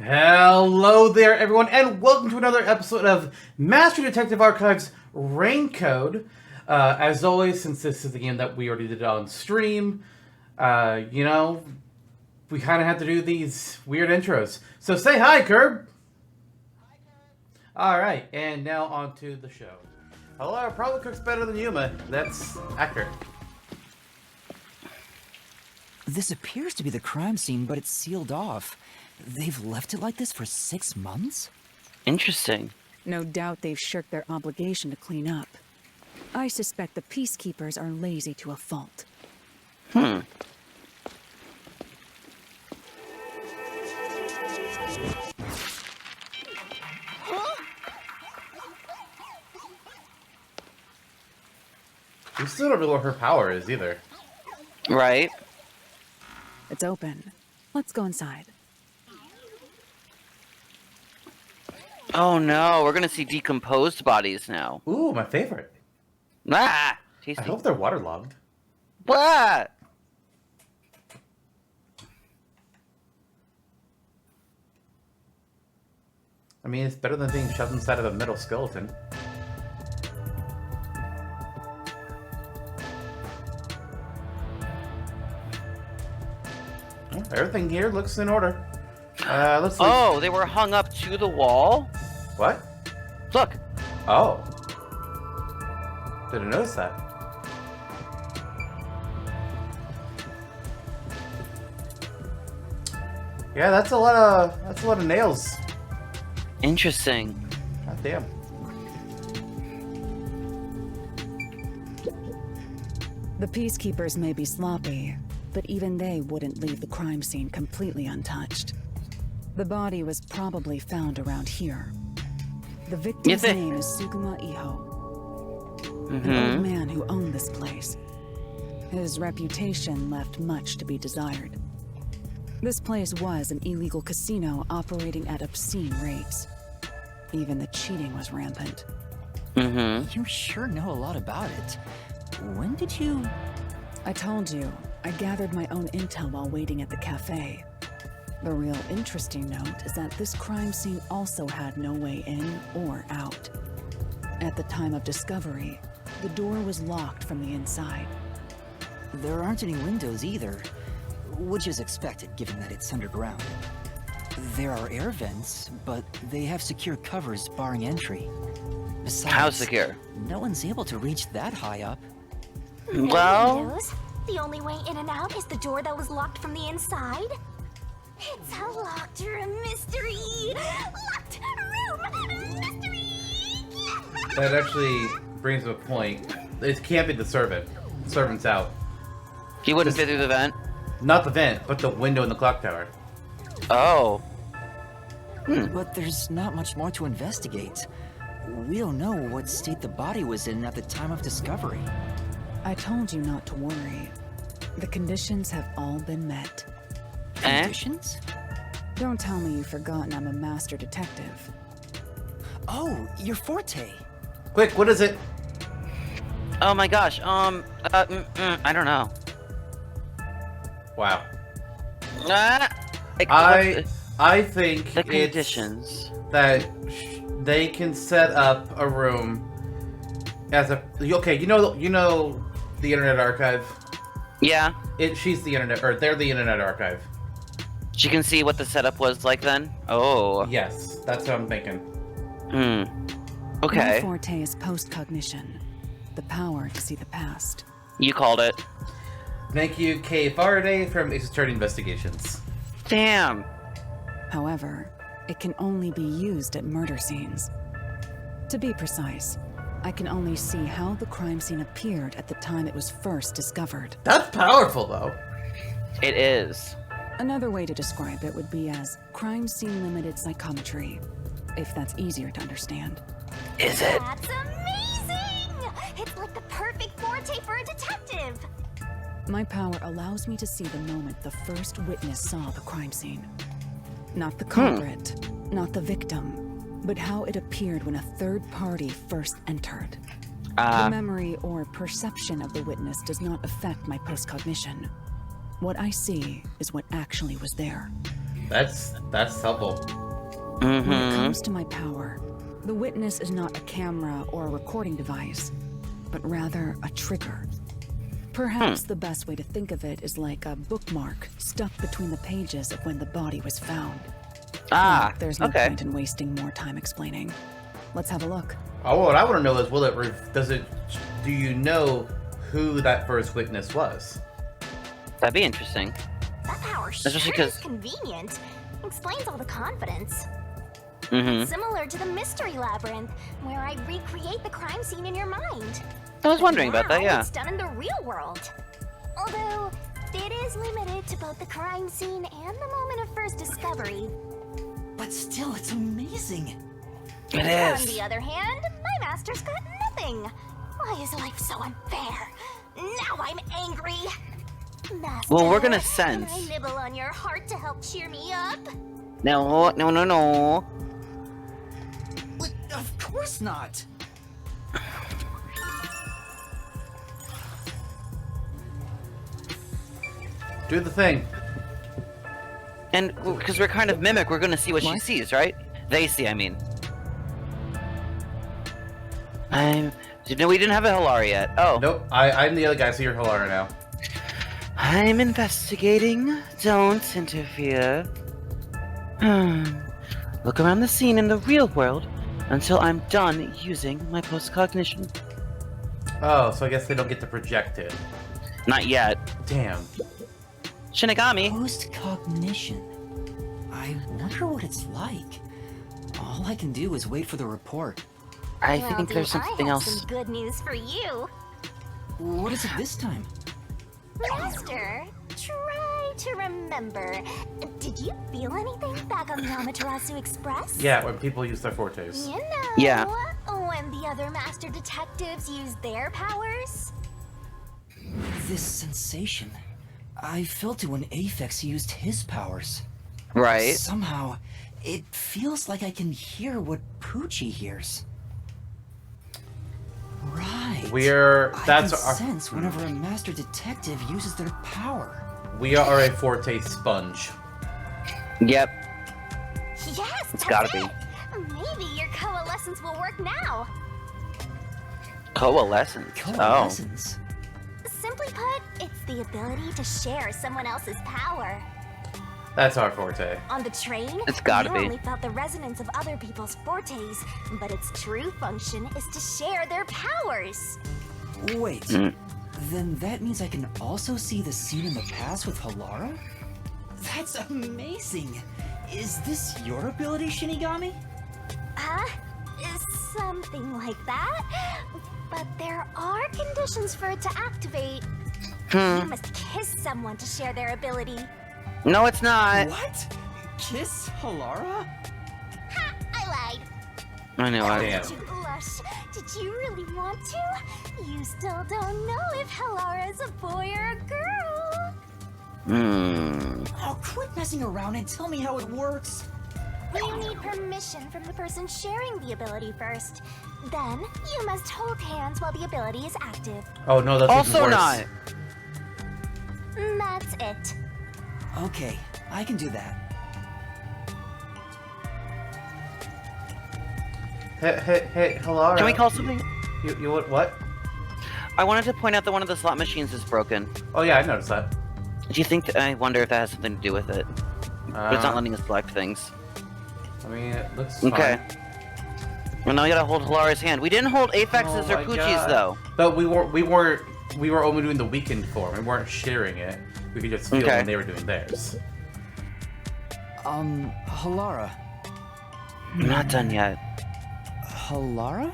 Hello there, everyone, and welcome to another episode of Master Detective Archive's Rain Code. As always, since this is the game that we already did on stream, we kind of have to do these weird intros. So say hi, Curb! Hi, Curb! Alright, and now on to the show. Hello, probably cooks better than Yuma. That's accurate. This appears to be the crime scene, but it's sealed off. They've left it like this for 6 months? Interesting. No doubt they've shirked their obligation to clean up. I suspect the peacekeepers are lazy to a fault. Hmm. We still don't know what her power is, either. Right. It's open. Let's go inside. Oh no, we're gonna see decomposed bodies now. Ooh, my favorite. Ah! Tasty. I hope they're waterlogged. What? I mean, it's better than being shoved inside of a metal skeleton. Well, everything here looks in order. Let's see. Oh, they were hung up to the wall? What? Look! Oh. Didn't notice that. Yeah, that's a lot of nails. Interesting. God damn. The peacekeepers may be sloppy, but even they wouldn't leave the crime scene completely untouched. The body was probably found around here. The victim's name is Suguma Iho, an old man who owned this place. His reputation left much to be desired. This place was an illegal casino operating at obscene rates. Even the cheating was rampant. You sure know a lot about it. When did you... I told you, I gathered my own intel while waiting at the cafe. The real interesting note is that this crime scene also had no way in or out. At the time of discovery, the door was locked from the inside. There aren't any windows either, which is expected given that it's underground. There are air vents, but they have secure covers barring entry. Besides, How secure? No one's able to reach that high up. Well... Windows? The only way in and out is the door that was locked from the inside? It's a locked room mystery! Locked room mystery! That actually brings up a point. It can't be the servant. The servant's out. He wouldn't fit through the vent? Not the vent, but the window in the clock tower. Oh. But there's not much more to investigate. We don't know what state the body was in at the time of discovery. I told you not to worry. The conditions have all been met. Conditions? Don't tell me you've forgotten I'm a master detective. Oh, your forte. Quick, what is it? Oh my gosh, I don't know. Wow. I think the it's conditions. that they can set up a room as a... Okay, you know the Internet Archive? Yeah. She's the Internet... Or they're the Internet Archive. She can see what the setup was like then? Oh. Yes, that's what I'm thinking. My Okay. forte is postcognition, the power to see the past. You called it. Thank you, Kay Faraday from Ace Attorney Investigations. Damn. However, it can only be used at murder scenes. To be precise, I can only see how the crime scene appeared at the time it was first discovered. That's powerful, though. It is. Another way to describe it would be as crime scene limited psychometry, if that's easier to understand. Is it? That's amazing! It's like the perfect forte for a detective! My power allows me to see the moment the first witness saw the crime scene. Not the culprit, not the victim, but how it appeared when a third party first entered. The memory or perception of the witness does not affect my postcognition. What I see is what actually was there. That's helpful. When it Mm-hmm. comes to my power, the witness is not a camera or a recording device, but rather a trigger. Perhaps the best way to think of it is like a bookmark stuck between the pages of when the body was found. Ah, Look, there's no okay. point in wasting more time explaining. Let's have a look. Oh, what I want to know is, do you know who that first witness was? That'd be interesting. That power Especially sure 'cause- is convenient. Explains all the confidence. Mm-hmm. Similar to the mystery labyrinth, where I recreate the crime scene in your mind. I was wondering about that, Now yeah. It's done in the real world. Although, it is limited to both the crime scene and the moment of first discovery. But still, it's amazing. It On is. the other hand, my master's got nothing. Why is life so unfair? Now I'm angry. Master, Well, we're gonna can sense. I nibble on your heart to help cheer me up? No. But of course not. Do the thing. And because we're kind of mimic, we're gonna see what she What? sees, right? They see, I mean. No, we didn't have a Hilara yet. Oh. Nope, I'm the other guy, so you're Hilara now. I'm investigating. Don't interfere. Look around the scene in the real world until I'm done using my postcognition. Oh, so I guess they don't get to project it. Not yet. Damn. Shinigami. Postcognition. I wonder what it's like. All I can do is wait for the report. I Well, think do there's I something have else. Some good news for you. What is it this time? Master, try to remember. Did you feel anything back on the Amaterasu Express? Yeah, when people use their fortes. You know, Yeah. when the other master detectives use their powers? This sensation. I felt it when Aphex used his powers. Right. Somehow, it feels like I can hear what Poochie hears. Right. That's I can our. sense whenever a master detective uses their power. We are a forte sponge. Yep. Yes, It's that's gotta be. it. Maybe your coalescence will work now. Coalescence. Coalescence. Simply put, it's the ability to share someone else's power. That's our forte. On the train, It's gotta you be. only felt the resonance of other people's fortes, but its true function is to share their powers. Wait. Mm. Then that means I can also see the scene in the past with Hilara? That's amazing! Is this your ability, Shinigami? Something like that. But there are conditions for it to activate. You must kiss someone to share their ability. No, it's not. What? Kiss Hilara? Ha! I lied. I know. Damn. Did you blush? Did you really want to? You still don't know if Hilara is a boy or a girl. Oh, quit messing around and tell me how it works. You need permission from the person sharing the ability first. Then, you must hold hands while the ability is active. Oh no, that's Also even worse. not. That's it. Okay, I can do that. Hey, Hilara. Can we call something? You what? I wanted to point out that one of the slot machines is broken. Oh yeah, I noticed that. Do you think I wonder if that has something to do with it? But it's not letting us select things. I mean, it looks Okay. fine. Well, now we gotta hold Hilara's hand. We didn't hold Aphex's Oh or my Poochie's God. though. But we were only doing the weakened form. We weren't sharing it. We could just feel Okay. when they were doing theirs. Hilara. I'm not done yet. Hilara?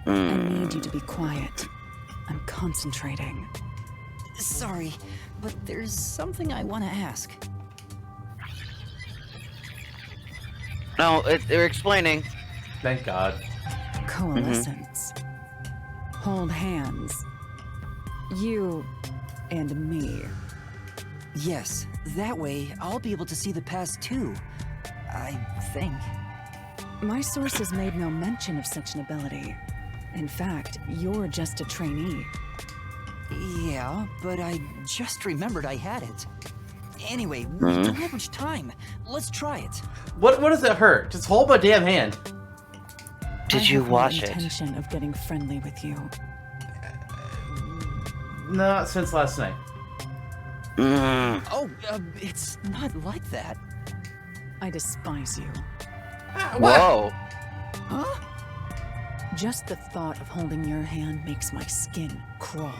I need you to be quiet. I'm concentrating. Sorry, but there's something I want to ask. No, they're explaining. Thank God. Coalescence. Hold hands. You and me. Yes, that way I'll be able to see the past too. I think. My sources made no mention of such an ability. In fact, you're just a trainee. Yeah, but I just remembered I had it. Anyway, we don't have much time. Let's try it. What does it hurt? Just hold my damn hand. Did you wash I it? have no intention of getting friendly with you. Not since last night. Oh, it's not like that. I despise you. Whoa. Huh? Just the thought of holding your hand makes my skin crawl.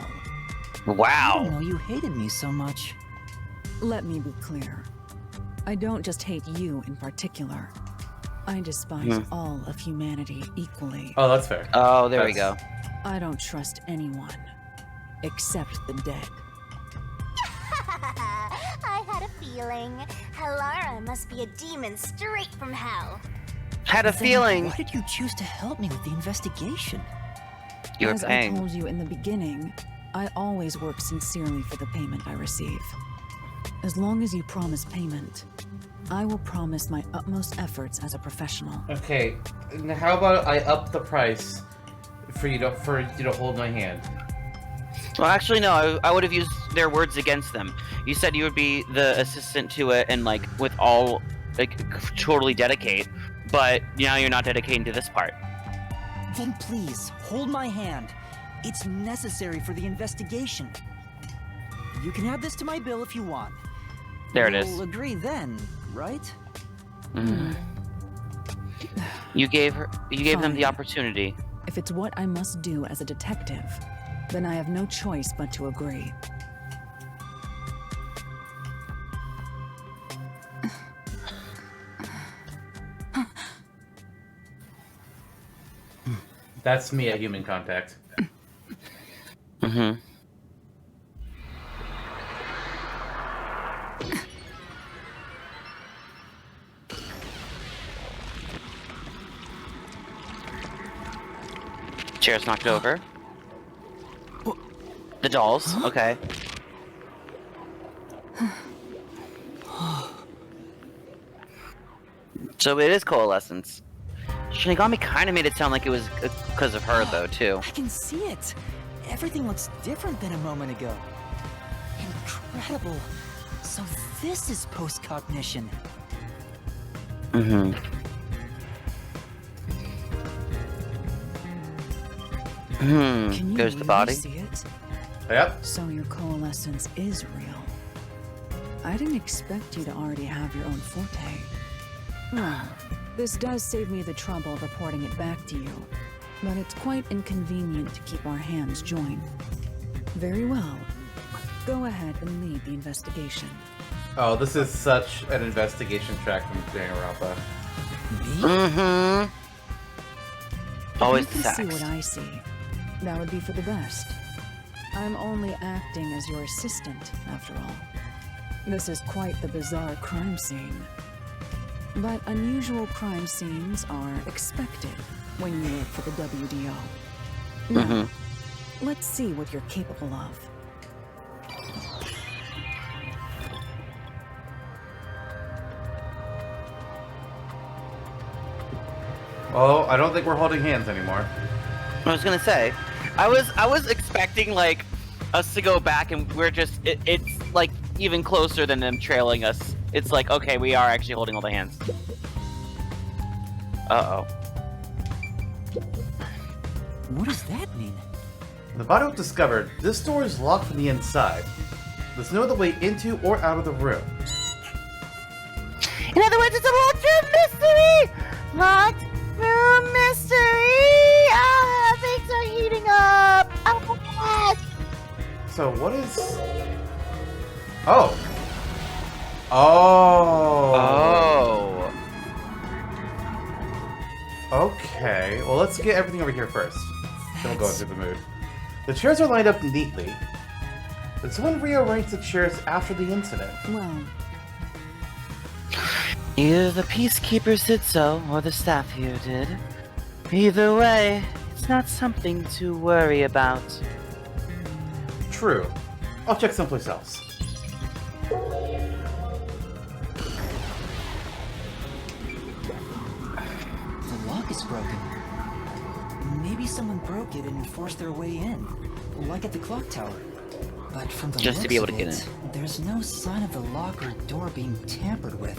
I Wow. didn't know you hated me so much. Let me be clear. I don't just hate you in particular. I despise all of humanity equally. Oh, that's fair. Oh, there we go. I don't trust anyone. Except the dead. I had a feeling. Halara must be a demon straight from hell. Had a feeling. Why did you choose to help me with the investigation? You were As I paying. told you in the beginning, I always work sincerely for the payment I receive. As long as you promise payment, I will promise my utmost efforts as a professional. Okay, now how about I up the price for you to hold my hand? Well, actually, no. I would have used their words against them. You said you would be the assistant to it and, like, with all, like, totally dedicate. But now you're not dedicating to this part. Then please, hold my hand. It's necessary for the investigation. You can add this to my bill if you want. There it is. We'll agree then, right? You gave them the Fine. opportunity. If it's what I must do as a detective, then I have no choice but to agree. That's me at human contact. Chair's knocked over. The dolls. Okay. So it is coalescence. Shinigami kind of made it sound like it was because of her, though, too. I can see it. Everything looks different than a moment ago. Incredible. So this is postcognition. Can you There's the really body. see it? Yep. So your coalescence is real. I didn't expect you to already have your own forte. Well, this does save me the trouble of reporting it back to you, but it's quite inconvenient to keep our hands joined. Very well. Go ahead and lead the investigation. Oh, this is such an investigation track from Danganronpa. Always If the you can sex. see what I see, that would be for the best. I'm only acting as your assistant, after all. This is quite the bizarre crime scene. But unusual crime scenes are expected when you work for the WDO. Now, let's see what you're capable of. Oh, I don't think we're holding hands anymore. I was gonna say, I was expecting like us to go back and we're just it's like even closer than them trailing us. It's like, okay, we are actually holding all the hands. Uh-oh. What does that mean? The body was discovered. This door is locked from the inside. There's no other way into or out of the room. In other words, it's a locked room mystery! Locked room mystery! Ah, things are heating up! Oh my god! So what is... Oh. Oh. Okay. Well, let's get everything over here first. Then we'll go into the mood. The chairs are lined up neatly. Did someone rearrange the chairs after the incident? Well, Either the peacekeepers did so, or the staff here did. Either way, it's not something to worry about. True. I'll check someplace else. The lock is broken. Maybe someone broke it and forced their way in, like at the clock tower. But from the Just to be able to get in, there's no sign of the lock or door being tampered with.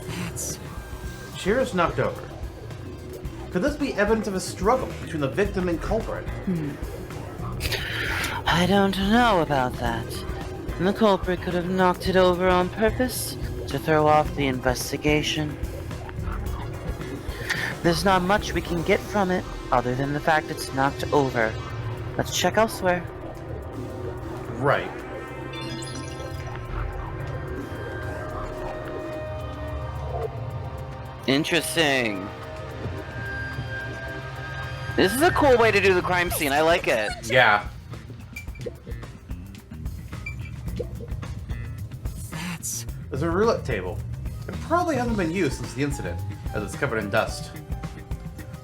That's... Chair is knocked over. Could this be evidence of a struggle between the victim and culprit? I don't know about that. The culprit could have knocked it over on purpose to throw off the investigation. There's not much we can get from it, other than the fact it's knocked over. Let's check elsewhere. Right. Interesting. This is a cool way to do the crime scene. I like it. Yeah. That's... There's a roulette table. It probably hasn't been used since the incident, as it's covered in dust.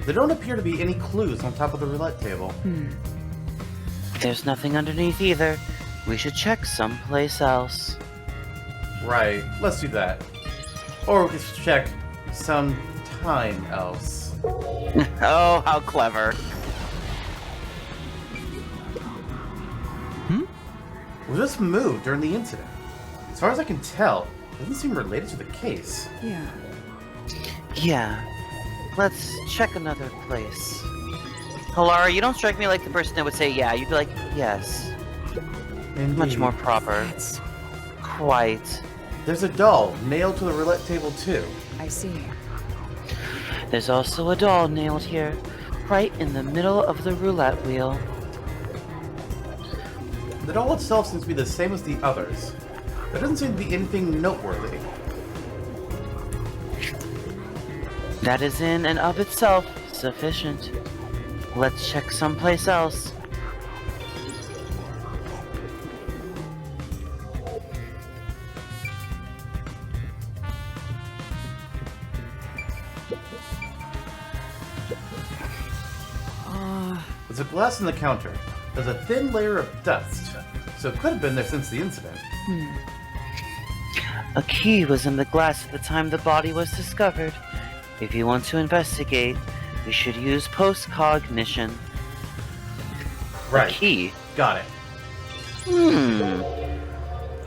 There don't appear to be any clues on top of the roulette table. There's nothing underneath either. We should check someplace else. Right, let's do that. Or we could check sometime else. Oh, how clever. Was this moved during the incident? As far as I can tell, it doesn't seem related to the case. Yeah. Yeah. Let's check another place. Halara, you don't strike me like the person that would say yeah. You'd be like, yes. Indeed. Much more proper. That's... Quite. There's a doll nailed to the roulette table too. I see. There's also a doll nailed here, right in the middle of the roulette wheel. The doll itself seems to be the same as the others. There doesn't seem to be anything noteworthy. That is in and of itself sufficient. Let's check someplace else. There's a glass on the counter. There's a thin layer of dust, so it could have been there since the incident. A key was in the glass at the time the body was discovered. If you want to investigate, we should use postcognition. Right. A key? Got it.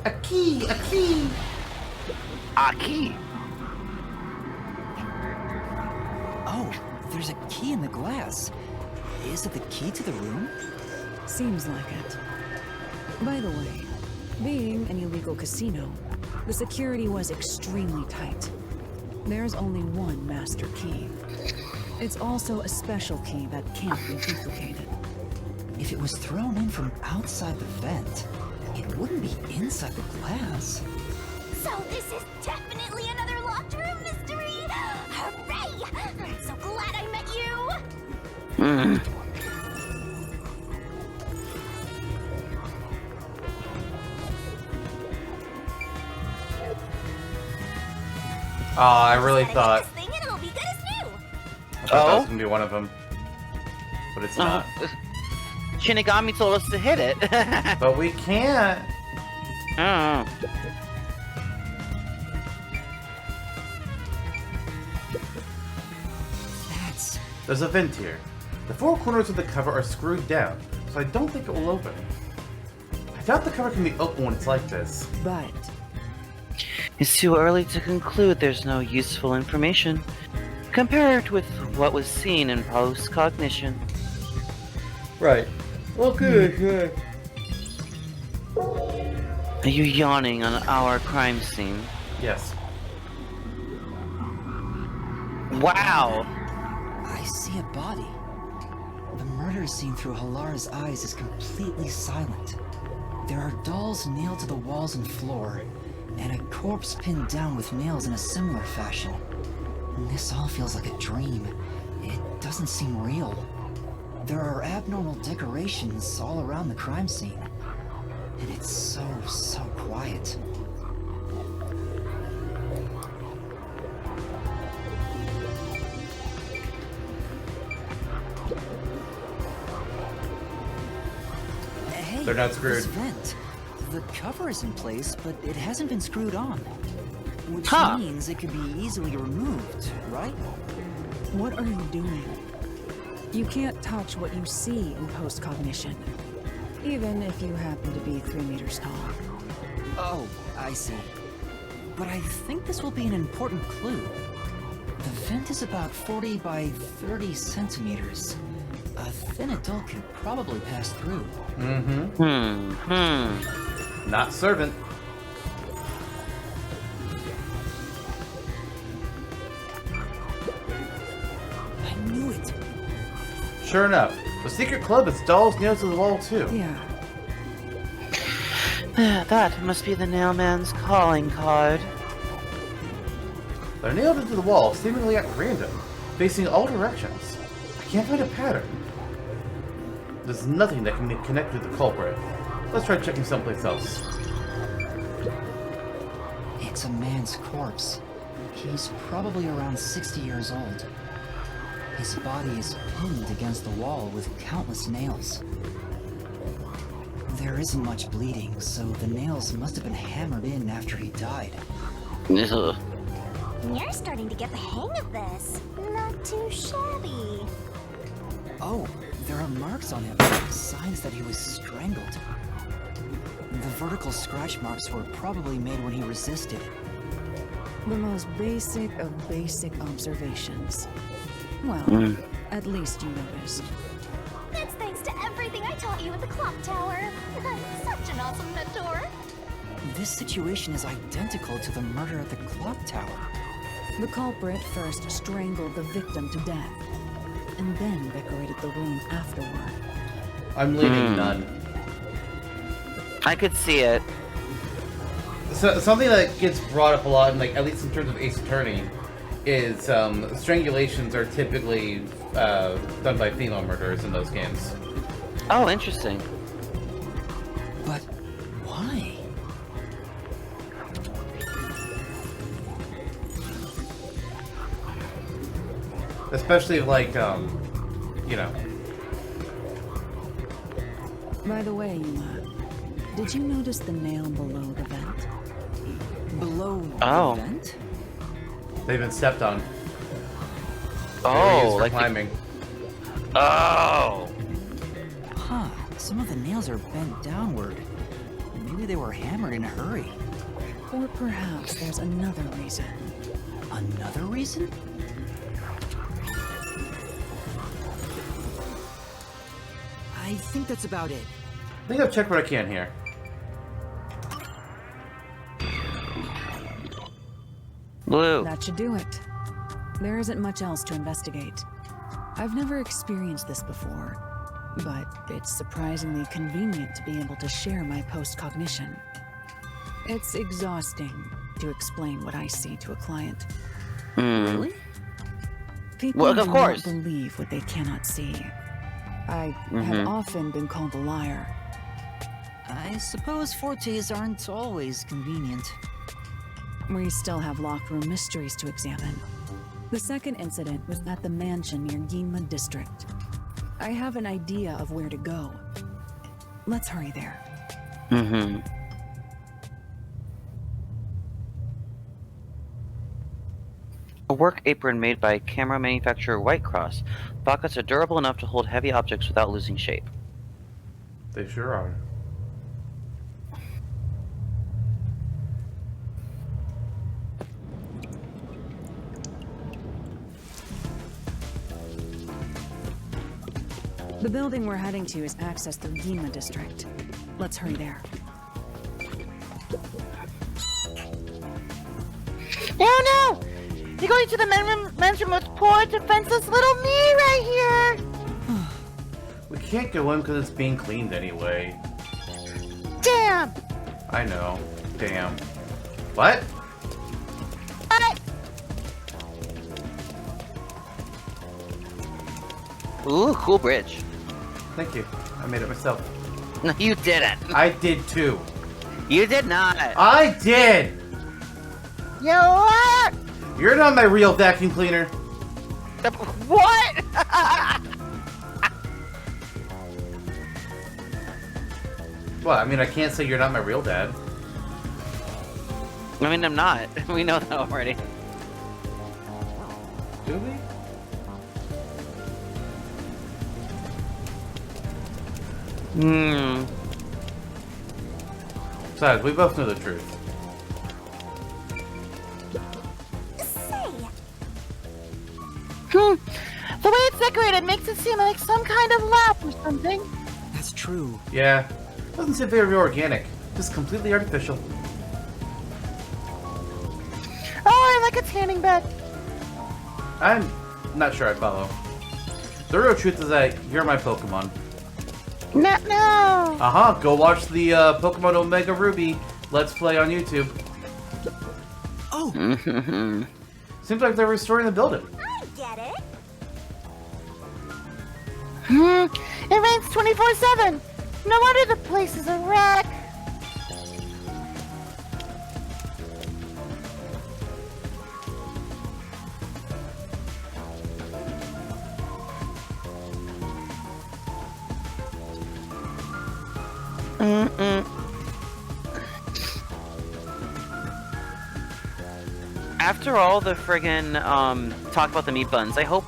A key! A key! A key? Oh, there's a key in the glass. Is it the key to the room? Seems like it. By the way, being an illegal casino, the security was extremely tight. There's only one master key. It's also a special key that can't be duplicated. If it was thrown in from outside the vent, it wouldn't be inside the glass. So this is definitely another locked room mystery! Hooray! I'm so glad I met you! Oh, I really thought This thing and it'll be good as new! I thought that was gonna be one of them, but it's not. Shinigami told us to hit it. But we can't. Oh. That's... There's a vent here. The four corners of the cover are screwed down, so I don't think it will open. I doubt the cover can be opened when it's like this. But It's too early to conclude there's no useful information. Compare it with what was seen in Postcognition. Right. Okay. Are you yawning on our crime scene? Yes. Wow! I see a body. The murder scene through Halara's eyes is completely silent. There are dolls nailed to the walls and floor, and a corpse pinned down with nails in a similar fashion. And this all feels like a dream. It doesn't seem real. There are abnormal decorations all around the crime scene. And it's so quiet. Hey, They're not screwed. this vent. The cover is in place, but it hasn't been screwed on. Which means it could be easily removed, right? what are you doing? You can't touch what you see in postcognition, even if you happen to be 3 meters tall. Oh, I see. But I think this will be an important clue. The vent is about 40 by 30 centimeters. A thin adult could probably pass through. Not servant. I knew it. Sure enough, the secret club is dolls nailed to the wall too. Yeah. That must be the nailman's calling card. They're nailed into the wall, seemingly at random, facing all directions. I can't find a pattern. There's nothing that can be connected to the culprit. Let's try checking someplace else. It's a man's corpse. He's probably around 60 years old. His body is pinned against the wall with countless nails. There isn't much bleeding, so the nails must have been hammered in after he died. Ugh. You're starting to get the hang of this. Not too shabby. Oh, there are marks on him, signs that he was strangled. The vertical scratch marks were probably made when he resisted. The most basic of basic observations. Well, at least you noticed. That's thanks to everything I taught you at the clock tower. Such an awesome mentor. This situation is identical to the murder at the clock tower. The culprit first strangled the victim to death, and then decorated the room afterward. I'm leaning none. I could see it. So something that gets brought up a lot, in, like at least in terms of Ace Attorney, is strangulations are typically done by female murderers in those games. Oh, interesting. But why? Especially like, you know. By the way, Yuma, did you notice the nail below the vent? Below Oh. the vent? They've been stepped on. They were Oh, used for like climbing. Oh. Huh, some of the nails are bent downward. Maybe they were hammered in a hurry. Or perhaps there's another reason. Another reason? I think that's about it. I think I've checked what I can here. Blue. That should do it. There isn't much else to investigate. I've never experienced this before, but it's surprisingly convenient to be able to share my postcognition. It's exhausting to explain what I see to a client. Really? People Well, of do course. not believe what they cannot see. I Mhm. have often been called a liar. I suppose fortes aren't always convenient. We still have locked room mysteries to examine. The second incident was at the mansion near Yuma district. I have an idea of where to go. Let's hurry there. Mm-hmm. A work apron made by camera manufacturer White Cross. Pockets are durable enough to hold heavy objects without losing shape. They sure are. The building we're heading to is accessed through Yuma district. Let's hurry there. No! You're going to the mansion with poor, defenseless little me right here! We can't go in because it's being cleaned anyway. Damn! I know. Damn. What? Ooh, cool bridge. Thank you. I made it myself. No, you didn't. I did too. You did not. I did! You what? You're not my real vacuum cleaner. What? Well, I mean, I can't say you're not my real dad. I mean, I'm not. We know that already. Do we? Hmm. Besides, we both know the truth. Say, The way it's decorated makes it seem like some kind of lab or something. That's true. Yeah. Doesn't seem very organic. Just completely artificial. Oh, I like a tanning bed. I'm not sure I follow. The real truth is that you're my Pokemon. No. Aha, go watch the Pokemon Omega Ruby Let's Play on YouTube. Oh, Seems like they're restoring the building. I get it. It rains 24/7. No wonder the place is a wreck. After all the friggin' talk about the meat buns, I hope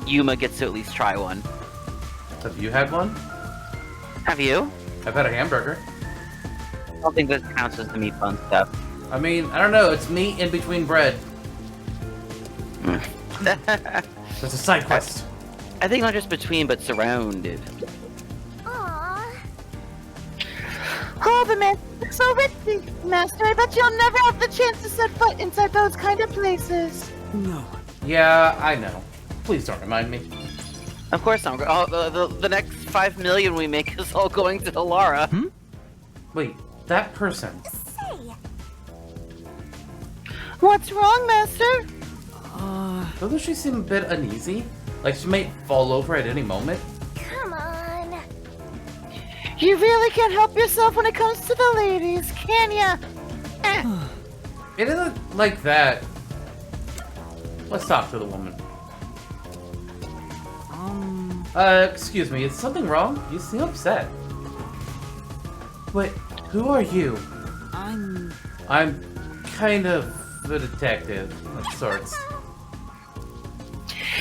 Yuma gets to at least try one. Have you had one? Have you? I've had a hamburger. I don't think this counts as the meat bun stuff. I mean, I don't know. It's meat in between bread. That's a side quest. I think not just between, but surrounded. Aww. Oh, the man looks so ritzy, Master. I bet you'll never have the chance to set foot inside those kind of places. no. Yeah, I know. Please don't remind me. Of course not. Oh, the next 5 million we make is all going to Lara. Wait, that person. Say, What's wrong, Master? Doesn't she seem a bit uneasy? Like she might fall over at any moment? come on. You really can't help yourself when it comes to the ladies, can ya? It isn't like that. Let's talk to the woman. Excuse me, is something wrong? You seem upset. Wait, who are you? I'm kind of a detective of sorts.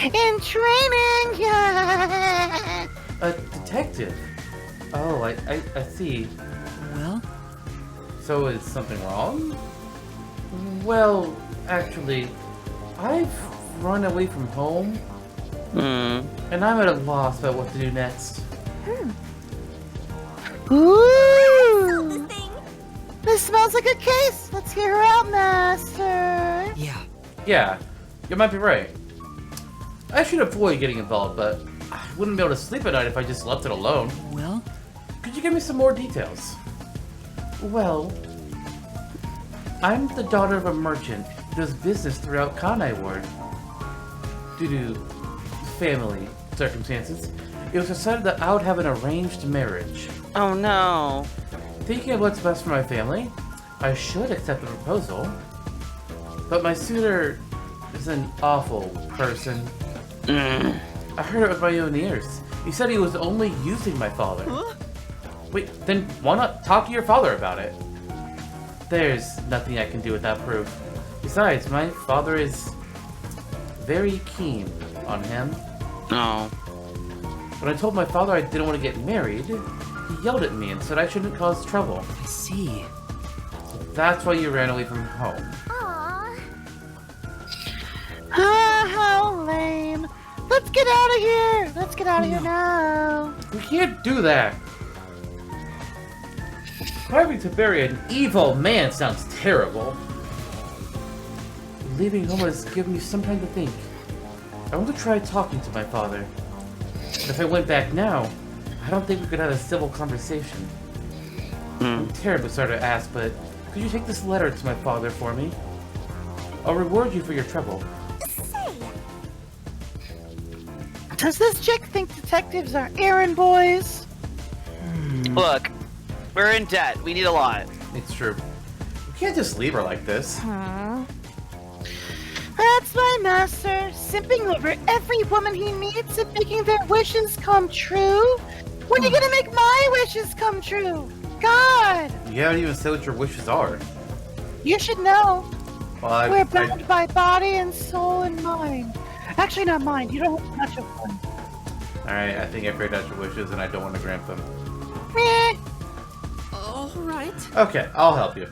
In training, yeah. A detective? Oh, I see. Well, So is something wrong? Well, actually, I've run away from home, and I'm at a loss about what to do next. Ooh. This thing. This smells like a case. Let's hear her out, Master. yeah. Yeah, you might be right. I should avoid getting involved, but I wouldn't be able to sleep at night if I just left it alone. Well, Could you give me some more details? Well, I'm the daughter of a merchant who does business throughout Kanai Ward. Due to family circumstances, it was decided that I would have an arranged marriage. Oh no. Thinking of what's best for my family, I should accept the proposal. But my suitor is an awful person. I heard it with my own ears. He said he was only using my father. Wait, then why not talk to your father about it? There's nothing I can do without proof. Besides, my father is very keen on him. Oh. When I told my father I didn't want to get married, he yelled at me and said I shouldn't cause trouble. I see. That's why you ran away from home. Aww. Ah, how lame. Let's get out of here. Let's get out of here now. We can't do that. Having to bury an evil man sounds terrible. Leaving home has given me some time to think. I want to try talking to my father. But if I went back now, I don't think we could have a civil conversation. I'm terribly sorry to ask, but could you take this letter to my father for me? I'll reward you for your trouble. Say, Does this chick think detectives are errand boys? Look, we're in debt. We need a lot. It's true. We can't just leave her like this. That's my master, simping over every woman he meets and making their wishes come true. When are you gonna make my wishes come true? God! You haven't even said what your wishes are. You should know. Well, We're bound by body and soul and mind. Actually, not mind. You don't have much of one. Alright, I think I figured out your wishes and I don't want to grant them. Meh. All right. Okay, I'll help you.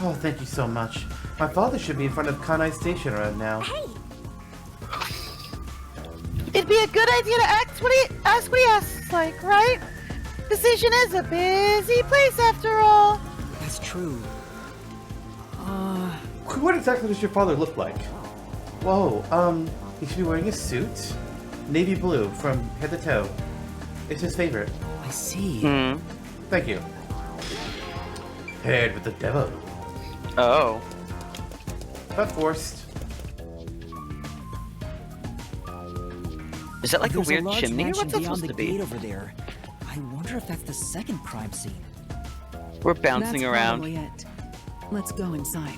Oh, thank you so much. My father should be in front of Kanai Station right now. Hey, It'd be a good idea to ask what he asks like, right? The station is a busy place after all. That's true. What exactly does your father look like? Whoa, he should be wearing a suit. Navy blue from head to toe. It's his favorite. I see. Hmm. Thank you. Paired with the devil. Oh. But forced. Is that like There's a weird large chimney? Or mansion what's that beyond supposed the to be? gate over there. I wonder if that's the second crime scene. We're bouncing That's around. probably it. Let's go inside.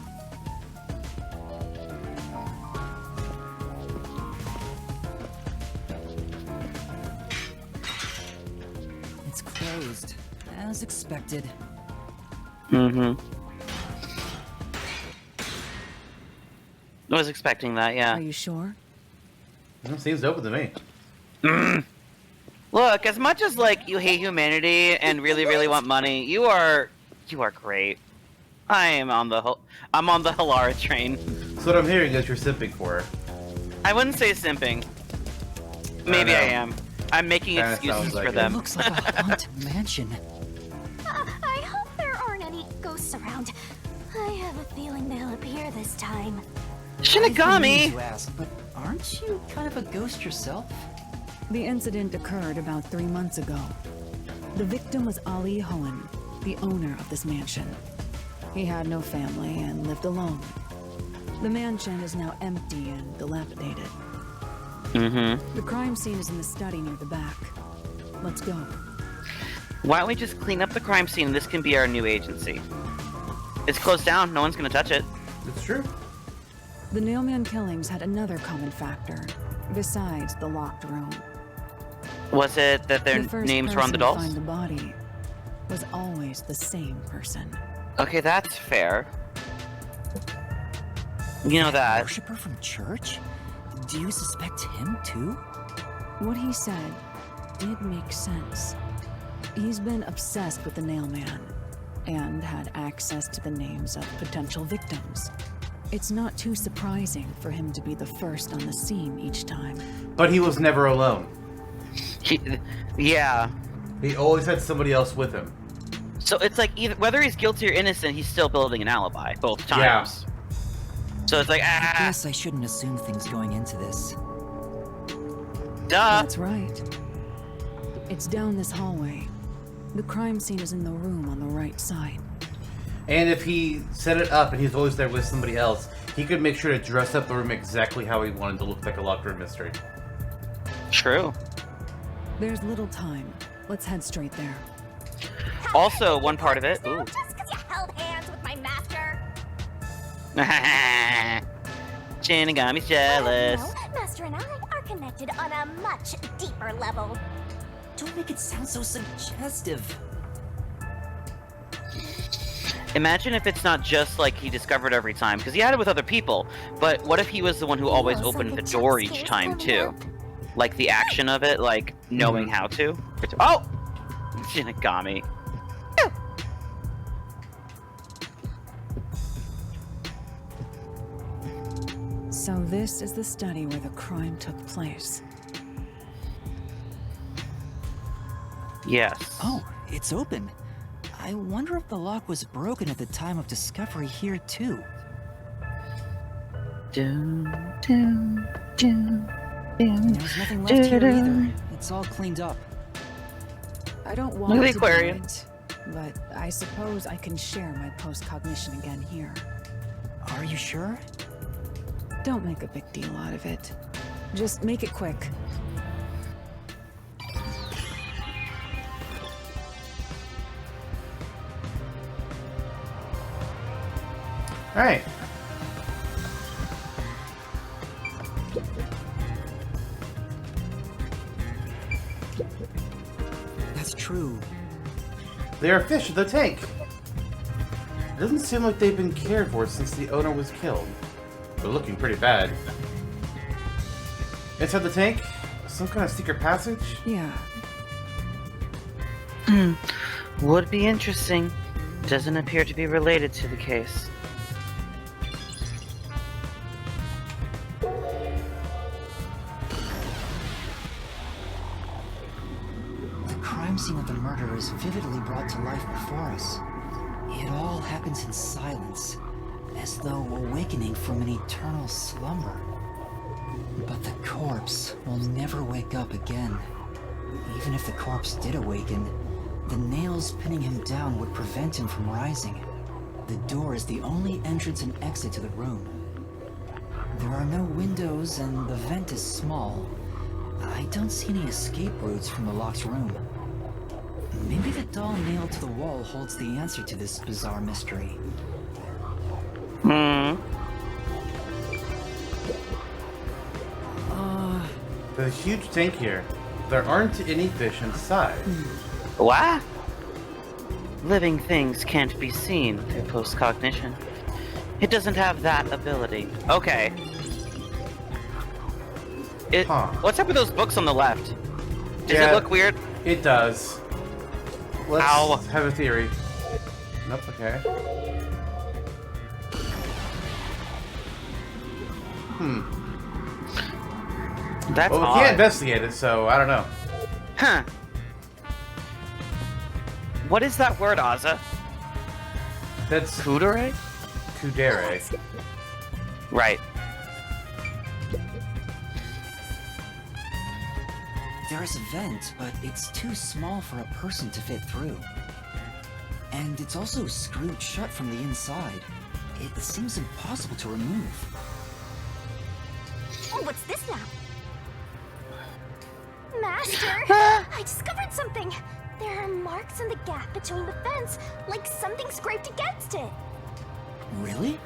It's closed, as expected. Mm-hmm. I was expecting that, yeah. Are you sure? Seems open to me. Look, as much as like you hate humanity and really want money, you are great. I'm on the Halara train. So what I'm hearing is you're simping for her. I wouldn't say simping. Maybe I am. I'm making Kinda excuses sounds like for it. It them. looks like a haunted mansion. I hope there aren't any ghosts around. I have a feeling they'll appear this time. I've been meaning Shinigami! to ask, but aren't you kind of a ghost yourself? The incident occurred about 3 months ago. The victim was Ali Hohen, the owner of this mansion. He had no family and lived alone. The mansion is now empty and dilapidated. Mm-hmm. The crime scene is in the study near the back. Let's go. Why don't we just clean up the crime scene and this can be our new agency? It's closed down, no one's gonna touch it. It's true. The Nailman killings had another common factor, besides the locked room. Was it that their The first names were on the person to dolls? find the body was always the same person. Okay, that's fair. You know that. Worshipper from church? Do you suspect him too? What he said did make sense. He's been obsessed with the Nailman and had access to the names of potential victims. It's not too surprising for him to be the first on the scene each time. But he was never alone. Yeah. He always had somebody else with him. So it's like either whether he's guilty or innocent, he's still building an alibi both times. So it's like I guess I shouldn't assume things going into this. duh. That's right. It's down this hallway. The crime scene is in the room on the right side. And if he set it up and he's always there with somebody else, he could make sure to dress up the room exactly how he wanted to look like a locked room mystery. True. There's little time. Let's head straight there. Also, one part of it. Ooh. Just because you held hands with my master. Shinigami's jealous. No, Master and I are connected on a much deeper level. Don't make it sound so suggestive. Imagine if it's not just like he discovered every time, because he had it with other people. But what if he was the one who always Well, opened the something door jump each scares time them too? up. Like the action of it, like knowing how to. Oh, Shinigami. So this is the study where the crime took place. Yes. Oh, it's open. I wonder if the lock was broken at the time of discovery here too. Dun, dun, dun, dun, There's nothing left here dun. either. It's all cleaned up. I don't want Look at the to do aquarium. it, but I suppose I can share my postcognition again here. Are you sure? Don't make a big deal out of it. Just make it quick. Alright. That's true. They are fish in the tank. It doesn't seem like they've been cared for since the owner was killed. They're looking pretty bad. Inside the tank, some kind of secret passage? Yeah. Would be interesting. Doesn't appear to be related to the case. The crime scene of the murder is vividly brought to life before us. It all happens in silence, as though awakening from an eternal slumber. But the corpse will never wake up again. Even if the corpse did awaken, the nails pinning him down would prevent him from rising. The door is the only entrance and exit to the room. There are no windows and the vent is small. I don't see any escape routes from the locked room. Maybe the doll nailed to the wall holds the answer to this bizarre mystery. There's a huge tank here. There aren't any fish inside. What? Living things can't be seen through postcognition. It doesn't have that ability. Okay. What's up with those books on the left? Does it look weird? It does. Let's have a theory. Nope, okay. That's well, we can't investigate it, so I don't know. Huh. What is that word, Azza? That's Kudere? Kudere. Right. There is a vent, but it's too small for a person to fit through. And it's also screwed shut from the inside. It seems impossible to remove. Oh, what's this now? Master, I discovered something. There are marks in the gap between the fence, like something scraped against it. Really?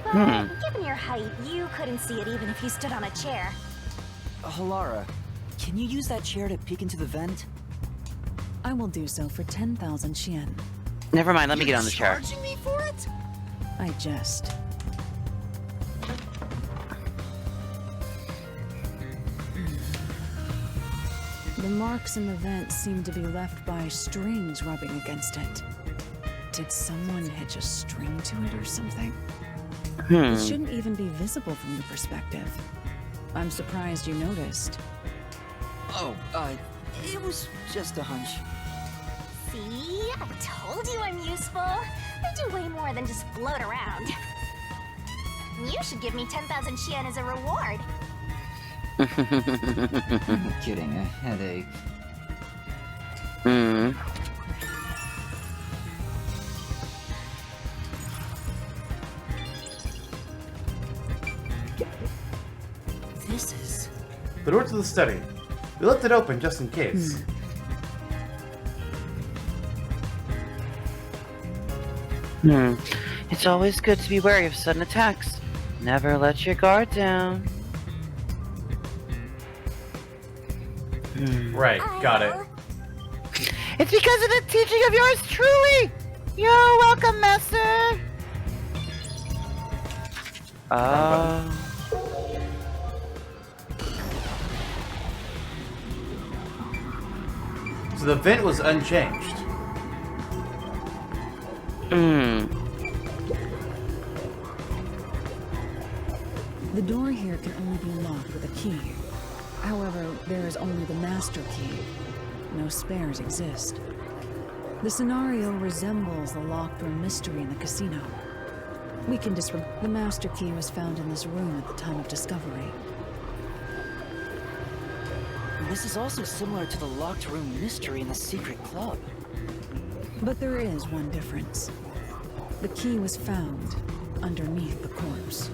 But given your height, you couldn't see it even if you stood on a chair. Halara, can you use that chair to peek into the vent? I will do so for 10,000 Xian. Never mind, let me get on the chair. Charging me for it? I jest. The marks in the vent seem to be left by strings rubbing against it. Did someone hitch a string to it or something? It shouldn't even be visible from your perspective. I'm surprised you noticed. Oh, it was just a hunch. See? I told you I'm useful. I do way more than just float around. You should give me 10,000 Xian as a reward. I'm kidding, a headache. This is... The door to the study. We left it open just in case. It's always good to be wary of sudden attacks. Never let your guard down. Right, got it. It's because of the teaching of yours truly! You're welcome, Master! So the vent was unchanged. The door here can only be locked with a key. However, there is only the master key. No spares exist. The scenario resembles the locked room mystery in the casino. We can disregard. The master key was found in this room at the time of discovery. This is also similar to the locked room mystery in the secret club. But there is one difference. The key was found underneath the corpse.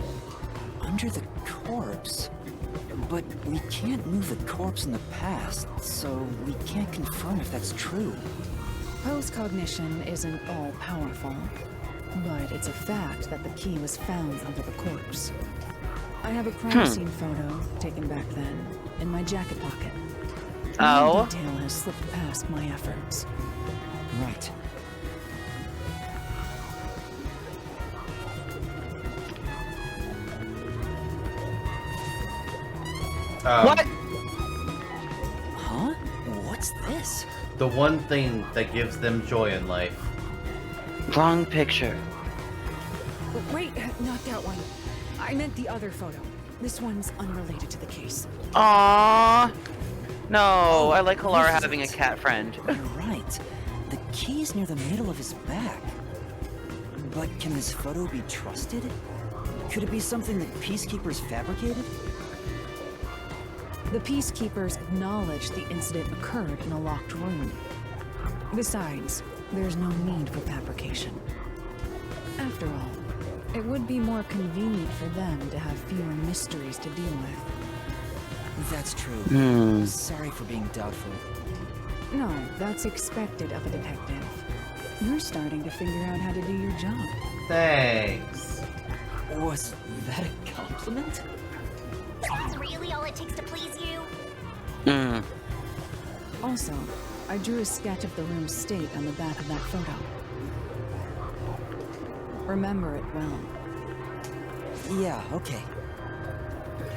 Under the corpse? But we can't move the corpse in the past, so we can't confirm if that's true. Postcognition isn't all-powerful, but it's a fact that the key was found under the corpse. I have a crime scene photo, taken back then, in my jacket pocket. No detail has slipped past my efforts. Right. What? Huh? What's this? the one thing that gives them joy in life. Wrong picture. Wait, not that one. I meant the other photo. This one's unrelated to the case. Aww. No, I like Kalara this is having a it. cat friend. You're right. The key's near the middle of his back. But can this photo be trusted? Could it be something that peacekeepers fabricated? The peacekeepers acknowledged the incident occurred in a locked room. Besides, there's no need for fabrication. After all, it would be more convenient for them to have fewer mysteries to deal with. That's true. Hmm. Sorry for being doubtful. No, that's expected of a detective. You're starting to figure out how to do your job. Thanks. Was that a compliment? Is that really all it takes to please you? Hmm. Also, I drew a sketch of the room's state on the back of that photo. Remember it well. Yeah, okay.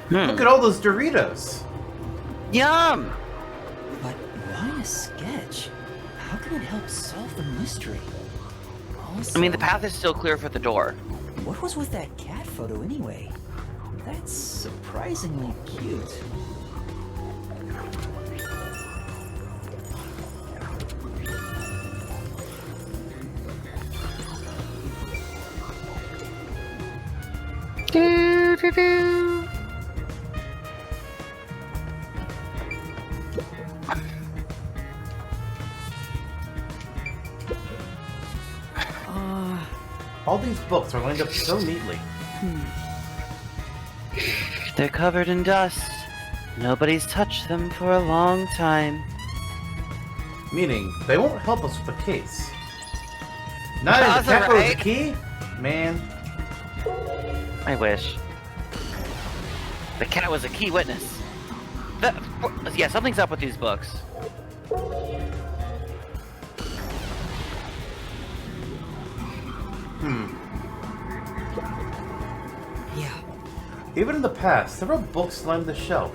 Look at all those Doritos. Yum! But why a sketch? How can it help solve the mystery? Also, I mean, the path is still clear for the door. what was with that cat photo anyway? That's surprisingly cute. Do, do, do. All these books are lined up so neatly. They're covered in dust. Nobody's touched them for a long time. Meaning, they won't help us with the case. Not if That's the cat was the alright. key? Man. I wish. The cat was a key witness. Yeah, something's up with these books. Yeah, Even in the past, several books lined the shelf.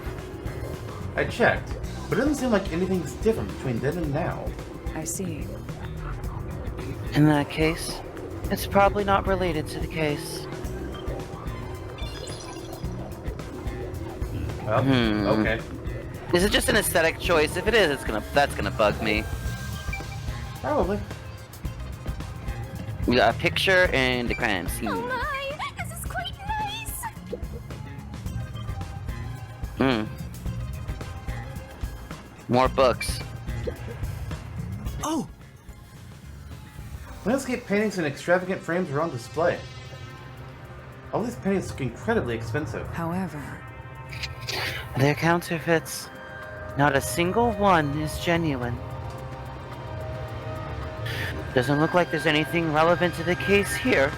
I checked, but it doesn't seem like anything's different between then and now. I see. In that case, it's probably not related to the case. Well, okay. Is it just an aesthetic choice? If it is, that's gonna bug me. Probably. We got a picture and a crime scene. Oh my, this is quite nice. More books. oh! Landscape paintings in extravagant frames are on display. All these paintings look incredibly expensive. However, They're counterfeits. Not a single one is genuine. Doesn't look like there's anything relevant to the case here.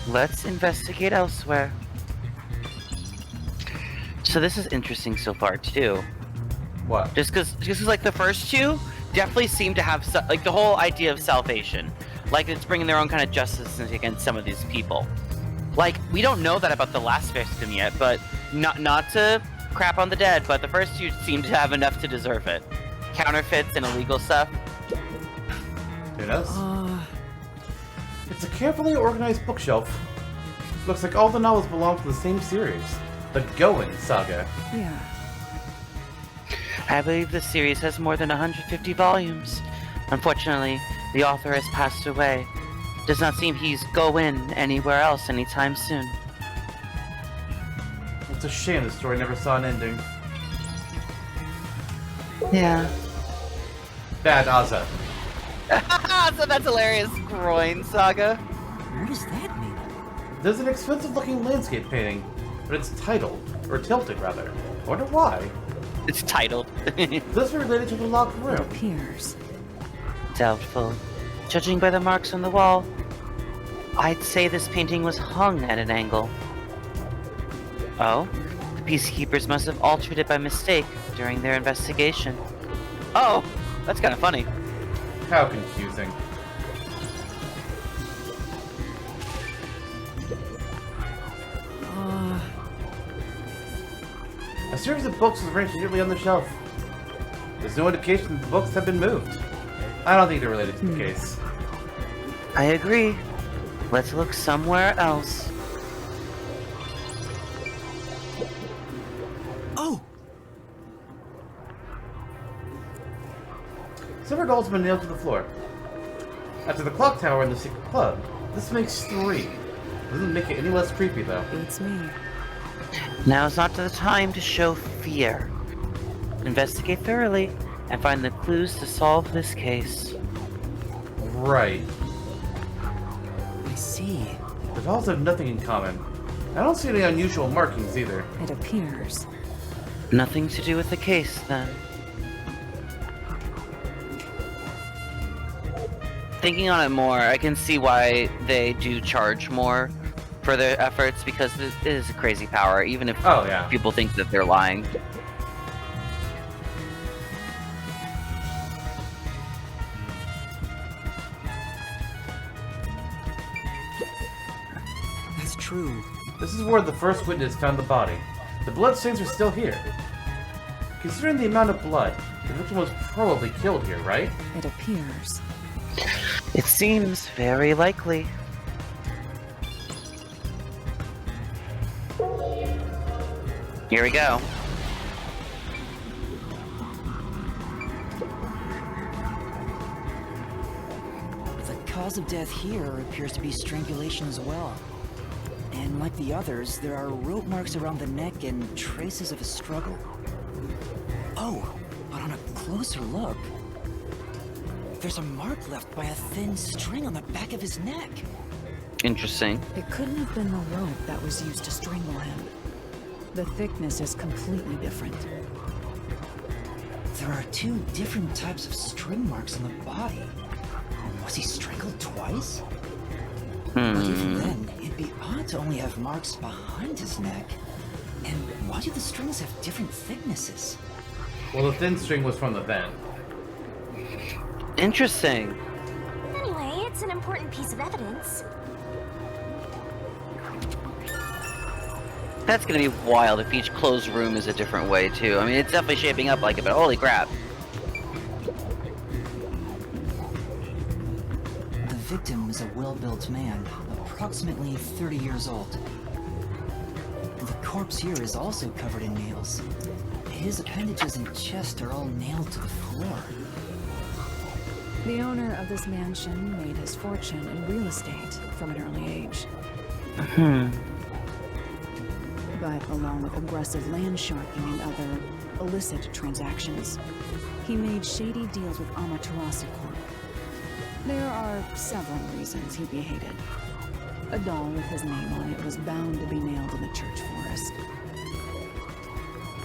Let's investigate elsewhere. So this is interesting so far too. What? Just because like the first two definitely seem to have like the whole idea of salvation, like it's bringing their own kind of justice against some of these people. Like we don't know that about the last victim yet, but not to crap on the dead, but the first two seem to have enough to deserve it. Counterfeits and illegal stuff. Who knows? It's a carefully organized bookshelf. Looks like all the novels belong to the same series, the Goen Saga. yeah. I believe this series has more than 150 volumes. Unfortunately, the author has passed away. Does not seem he's going anywhere else anytime soon. It's a shame the story never saw an ending. Yeah. Bad Ozza. So that's hilarious. Groin Saga. What does that mean? There's an expensive looking landscape painting, but it's titled, or tilted rather. I wonder why. It's titled. This is related to the locked room. Appears. Doubtful. Judging by the marks on the wall, I'd say this painting was hung at an angle. Oh? The peacekeepers must have altered it by mistake during their investigation. Oh! That's kind of funny. How confusing. A series of books is arranged neatly on the shelf. There's no indication that the books have been moved. I don't think they're related to the case. I agree. Let's look somewhere else. Oh! Silver dolls have been nailed to the floor. After the clock tower and the secret club, this makes 3. Doesn't make it any less creepy, though. Beats me. Now's not the time to show fear. Investigate thoroughly and find the clues to solve this case. Right. I see. The dolls have nothing in common. I don't see any unusual markings either. It appears. Nothing to do with the case, then. Thinking on it more, I can see why they do charge more for their efforts, because it is a crazy power, even if Oh, yeah. people think that they're lying. That's true. This is where the first witness found the body. The bloodstains are still here. Considering the amount of blood, the victim was probably killed here, right? It appears. It seems very likely. Here we go. The cause of death here appears to be strangulation as well. And like the others, there are rope marks around the neck and traces of a struggle. Oh, but on a closer look, there's a mark left by a thin string on the back of his neck. Interesting. It couldn't have been the rope that was used to strangle him. The thickness is completely different. There are 2 different types of string marks on the body. Was he strangled twice? But even then, it'd be odd to only have marks behind his neck. And why do the strings have different thicknesses? Well, the thin string was from the vent. Interesting. Anyway, it's an important piece of evidence. That's gonna be wild if each closed room is a different way, too. I mean, it's definitely shaping up like it, but holy crap. The victim is a well-built man, approximately 30 years old. The corpse here is also covered in nails. His appendages and chest are all nailed to the floor. The owner of this mansion made his fortune in real estate from an early age. But along with aggressive land sharking and other illicit transactions, he made shady deals with Amaterasu Corp. There are several reasons he'd be hated. A doll with his name on it was bound to be nailed in the church forest.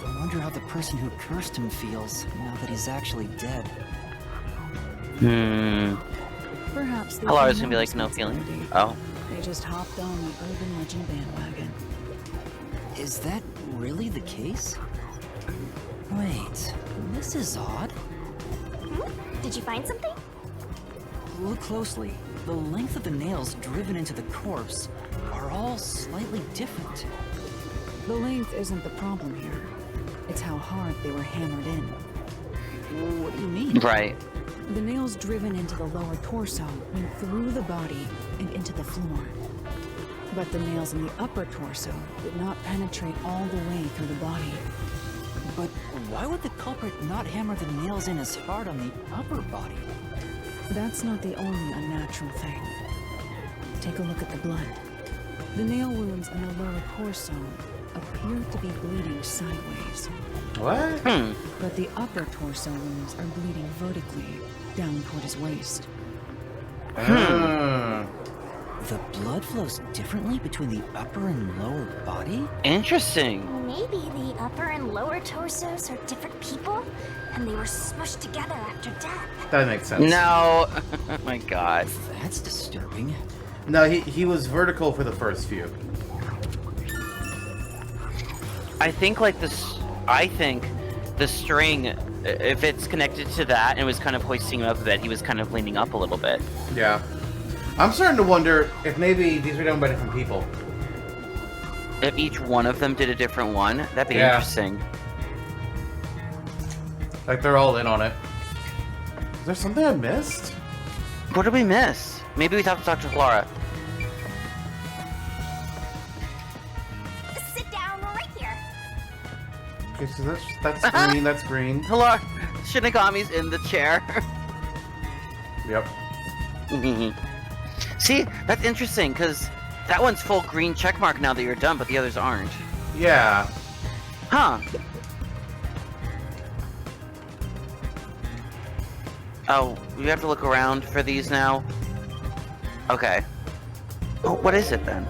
I wonder how the person who cursed him feels now that he's actually dead. Perhaps they Hello, feel is gonna be no like no feeling. responsibility. Oh. They just hopped on the urban legend bandwagon. Is that really the case? Wait, this is odd. Did you find something? Look closely. The length of the nails driven into the corpse are all slightly different. The length isn't the problem here. It's how hard they were hammered in. What do you mean? Right. The nails driven into the lower torso went through the body and into the floor. But the nails in the upper torso did not penetrate all the way through the body. But why would the culprit not hammer the nails in as hard on the upper body? That's not the only unnatural thing. Take a look at the blood. The nail wounds in the lower torso appear to be bleeding sideways. What? But the upper torso wounds are bleeding vertically down toward his waist. The blood flows differently between the upper and lower body? Interesting. Maybe the upper and lower torsos are different people, and they were smushed together after death. That makes sense. No. Oh my god. That's disturbing. No, he was vertical for the first few. I think like this. I think the string, if it's connected to that and was kind of hoisting him up a bit, he was kind of leaning up a little bit. Yeah. I'm starting to wonder if maybe these were done by different people. If each one of them did a different one, that'd be interesting. Like they're all in on it. there something I missed? What did we miss? Maybe we talked to Dr. Flora. Sit down right here. Okay, so that's green, that's green. Flora, Shinigami's in the chair. Yep. See, that's interesting, because that one's full green checkmark now that you're done, but the others aren't. Yeah. Huh. Oh, we have to look around for these now? Okay. Oh, what is it then?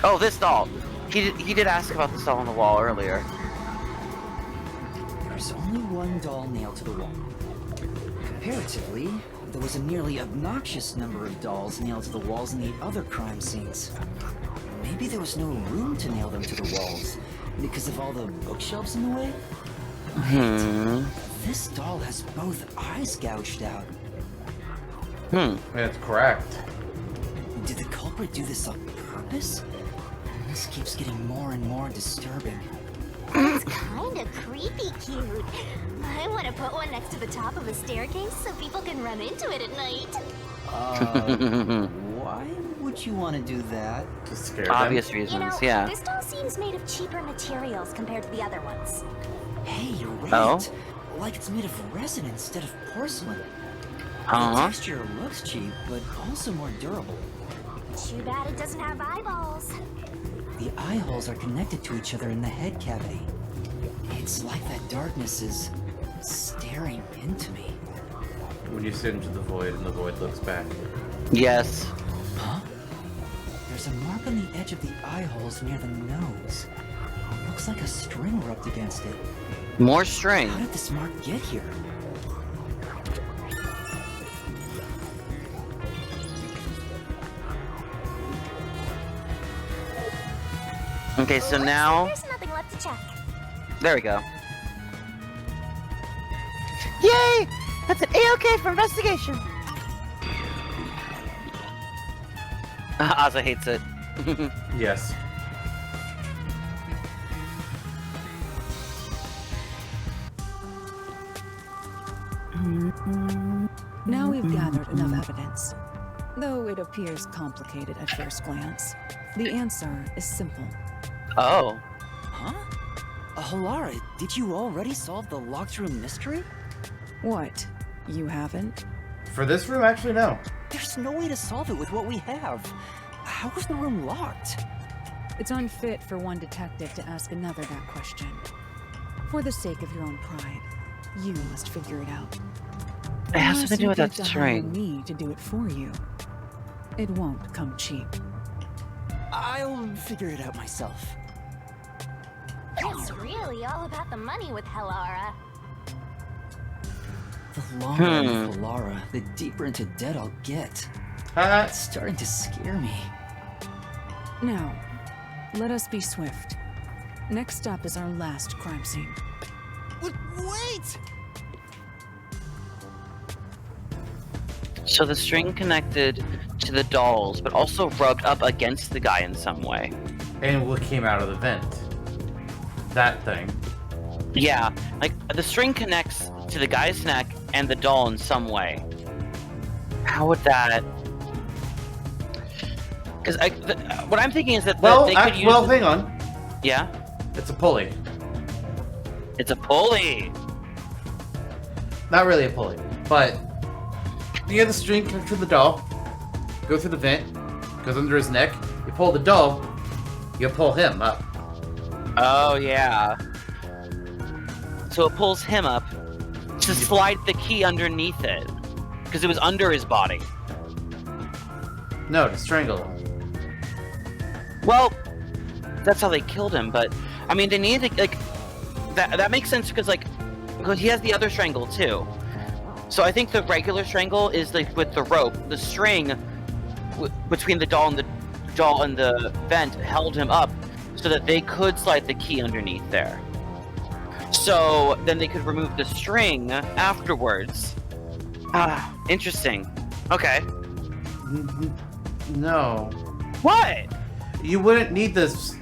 Oh, this doll. He did ask about this doll on the wall earlier. There's only one doll nailed to the wall. Comparatively, there was a nearly obnoxious number of dolls nailed to the walls in the other crime scenes. Maybe there was no room to nail them to the walls because of all the bookshelves in the way? This doll has both eyes gouged out. That's correct. Did the culprit do this on purpose? This keeps getting more and more disturbing. It's kind of creepy cute. I want to put one next to the top of a staircase so people can run into it at night. Why would you want to do that? To scare them. Obvious You reasons, know, yeah. this doll seems made of cheaper materials compared to the other ones. Hey, you're right. Oh? Like it's made of resin instead of porcelain. The Huh? texture looks cheap, but also more durable. Too bad it doesn't have eyeballs. The eye holes are connected to each other in the head cavity. It's like that darkness is staring into me. When you sit into the void and the void looks back. Yes. Huh? There's a mark on the edge of the eye holes near the nose. Looks like a string rubbed against it. More string. How did this mark get here? Okay, so Looks now... like there's nothing left to check. There we go. Yay! That's an A-OK for investigation. Ozza hates it. Yes. Now we've gathered enough evidence. Though it appears complicated at first glance, the answer is simple. Oh. Huh? Halara, did you already solve the locked room mystery? What? You haven't? For this room, actually, no. There's no way to solve it with what we have. How was the room locked? It's unfit for one detective to ask another that question. For the sake of your own pride, you must figure it out. It has Unless something to do you with that get to hire string. me to do it for you. It won't come cheap. I'll figure it out myself. It's really all about the money with Halara. The longer I'm with Halara, the deeper into debt I'll get. It's starting to scare me. Now, let us be swift. Next up is our last crime scene. Wait! So the string connected to the dolls, but also rubbed up against the guy in some way. And what came out of the vent? That thing. Yeah, like the string connects to the guy's neck and the doll in some way. How would that? Because what I'm thinking is that they could use. Well, hang on. Yeah, It's a pulley. it's a pulley. Not really a pulley, but you have the string connected to the doll, go through the vent, goes under his neck. You pull the doll, you pull him up. Oh yeah. So it pulls him up to slide the key underneath it, because it was under his body. No, to strangle him. Well, that's how they killed him, but I mean, they needed to, like, that makes sense because he has the other strangle too. So I think the regular strangle is like with the rope. The string between the doll and the vent held him up so that they could slide the key underneath there. So then they could remove the string afterwards. Ah, interesting. Okay. No. What? You wouldn't need this.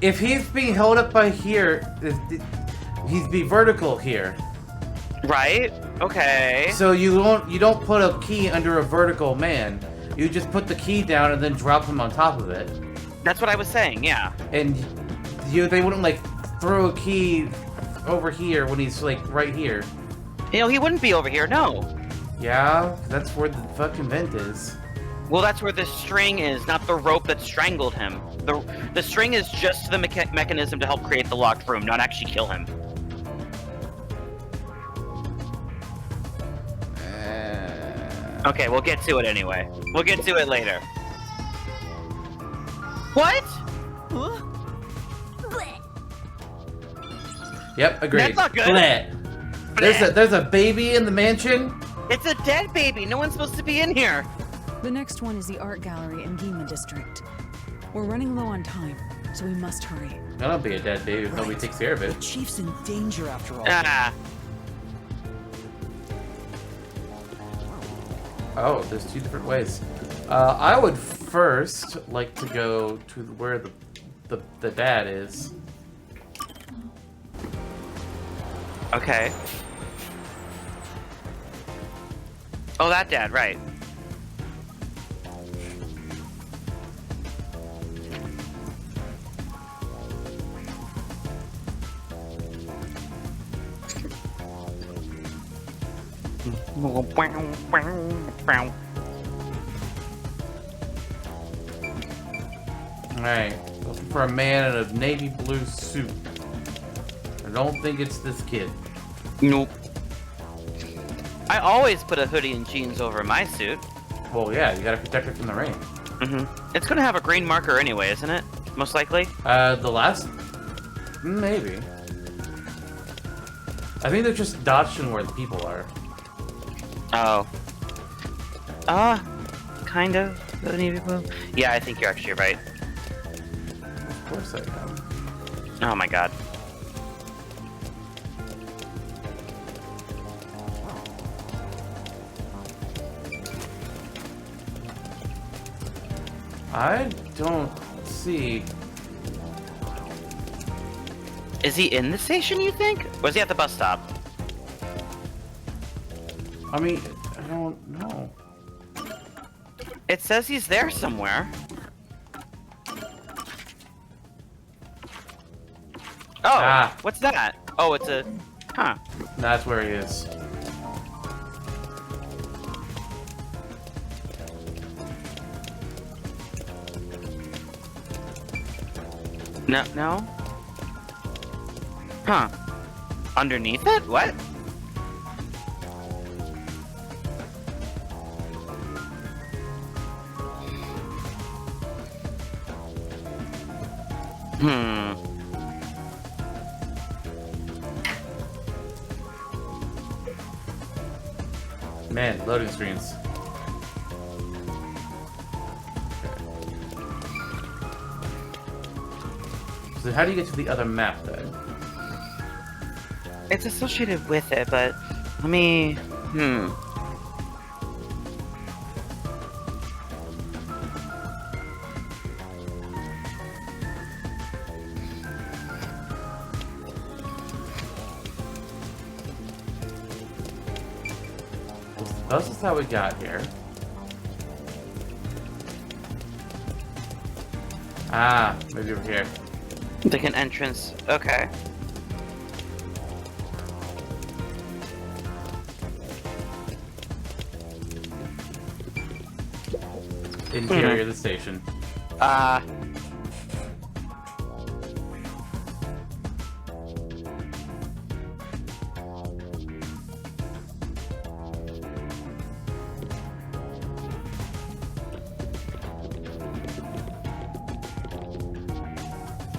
If he's being held up by here, he'd be vertical here. Right? Okay. So you don't put a key under a vertical man. You just put the key down and then drop him on top of it. That's what I was saying, yeah. And they wouldn't like throw a key over here when he's like right here. You know, he wouldn't be over here, no. Yeah, that's where the fucking vent is. Well, that's where the string is, not the rope that strangled him. The string is just the mechanism to help create the locked room, not actually kill him. Okay, we'll get to it anyway. We'll get to it later. What? Huh? Blech. Yep, agreed. That's not good. Bleh. There's a baby in the mansion. It's a dead baby. No one's supposed to be in here. The next one is the art gallery in Yuma district. We're running low on time, so we must hurry. That'll be a dead baby if nobody Right. takes care of The it. chief's in danger after all. Ah. Oh, there's two different ways. I would first like to go to where the dad is. Okay. Oh, that dad, right. Alright, looking for a man in a navy blue suit. I don't think it's this kid. Nope. I always put a hoodie and jeans over my suit. Well, yeah, you gotta protect it from the rain. It's gonna have a green marker anyway, isn't it? Most likely. The last... Maybe. I think they're just dodging where the people are. Oh. Kind of. The navy blue. Yeah, I think you're actually right. Of course I am. Oh my god. I don't see... Is he in the station, you think? Or is he at the bus stop? I mean, I don't know. It says he's there somewhere. Oh, Ah. what's that? Oh, it's a... Huh. That's where he is. No, no? Huh. Underneath it? What? Hmm. Man, loading screens. So how do you get to the other map then? It's associated with it, but let me... This is how we got here. Ah, maybe over here. Like an entrance. Okay. Interior of the station.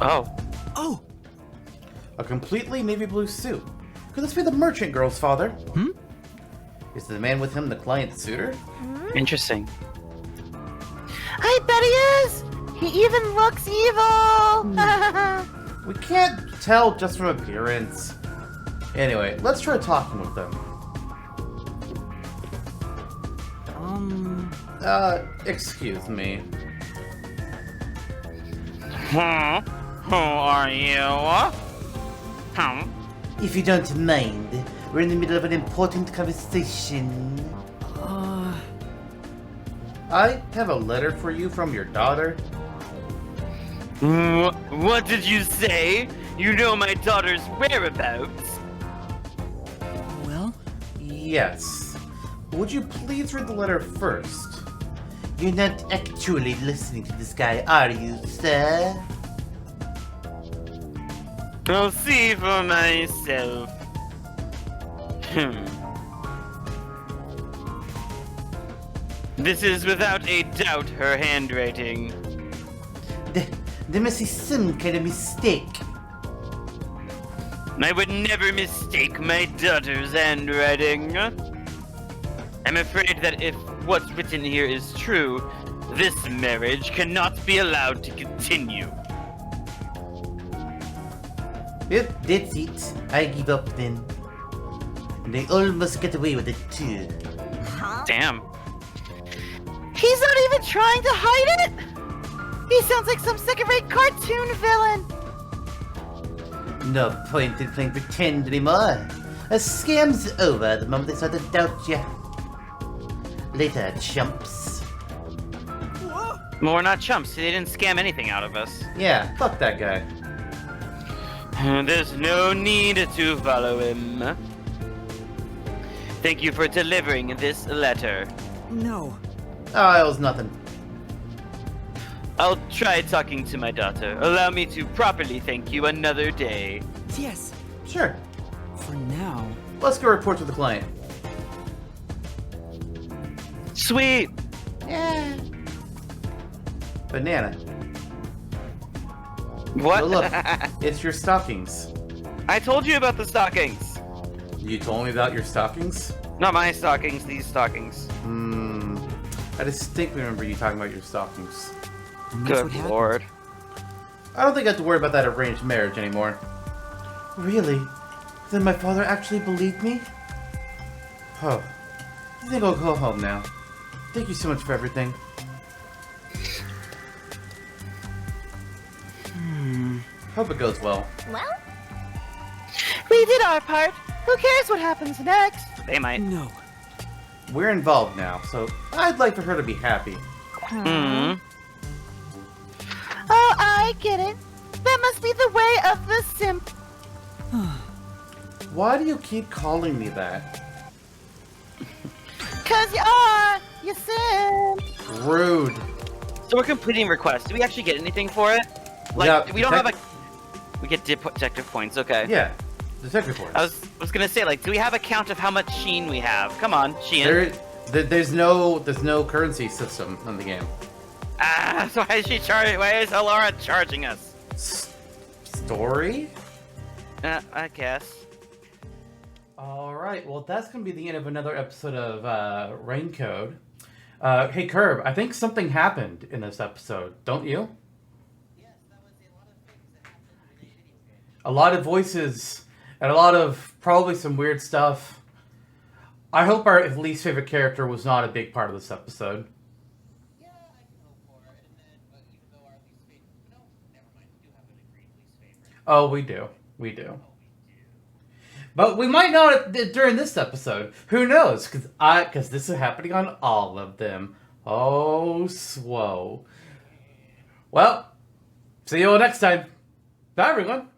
Oh. Oh, A completely navy blue suit. Could this be the merchant girl's father? Is the man with him the client's suitor? Interesting. I bet he is! He even looks evil! We can't tell just from appearance. Anyway, let's try talking with them. Excuse me. Who are you? If you don't mind, We're in the middle of an important conversation. I have a letter for you from your daughter. What did you say? You know my daughter's whereabouts? Well, Yes. Would you please read the letter first? You're not actually listening to this guy, are you, sir? I'll see for myself. This is without a doubt her handwriting. There must be some kind of mistake. I would never mistake my daughter's handwriting. I'm afraid that if what's written here is true, this marriage cannot be allowed to continue. Yep, that's it. I give up then. And they almost get away with it too. Damn. He's not even trying to hide it! He sounds like some second-rate cartoon villain! No point in playing pretend anymore. A scam's over the moment they start to doubt you. Later, chumps. Well, we're not chumps. They didn't scam anything out of us. Yeah, fuck that guy. There's no need to follow him. Thank you for delivering this letter. no. Oh, it was nothing. I'll try talking to my daughter. Allow me to properly thank you another day. Yes, Sure. for now. Let's go report to the client. Sweet. Yeah. Banana. What? Oh, look, it's your stockings. I told you about the stockings. You told me about your stockings? Not my stockings, these stockings. I distinctly remember you talking about your stockings. And that's what Good happened. lord. I don't think I have to worry about that arranged marriage anymore. Really? Then my father actually believed me? Oh. I think I'll go home now. Thank you so much for everything. Hope it goes well. Well, We did our part. Who cares what happens next? They might. No. We're involved now, so I'd like for her to be happy. Hmm. Oh, I get it. That must be the way of the simp. Why do you keep calling me that? 'Cause you are, you simp. Rude. So we're completing requests. Do we actually get anything for it? Like, Yeah, we don't have a... We get detective points, okay. Yeah, detective reports. I was gonna say, like, do we have a count of how much Sheen we have? Come on, Sheen. There's no currency system in the game. Ah, so why is she charging? Why is Alara charging us? Story? I guess. All right. Well, that's gonna be the end of another episode of Raincode. Hey, Curb. I think something happened in this episode. Don't you? Yes, that was a lot of things that happened in a video game. A lot of voices and a lot of probably some weird stuff. I hope our least favorite character was not a big part of this episode. Yeah, I can hope for it. And then, but even though our least favorite, no, never mind. We do have an agreed least favorite. Oh, we do. We do. Oh, we do. But we might not during this episode. Who knows? Because this is happening on all of them. Oh, swole. Well, see you all next time. Bye, everyone.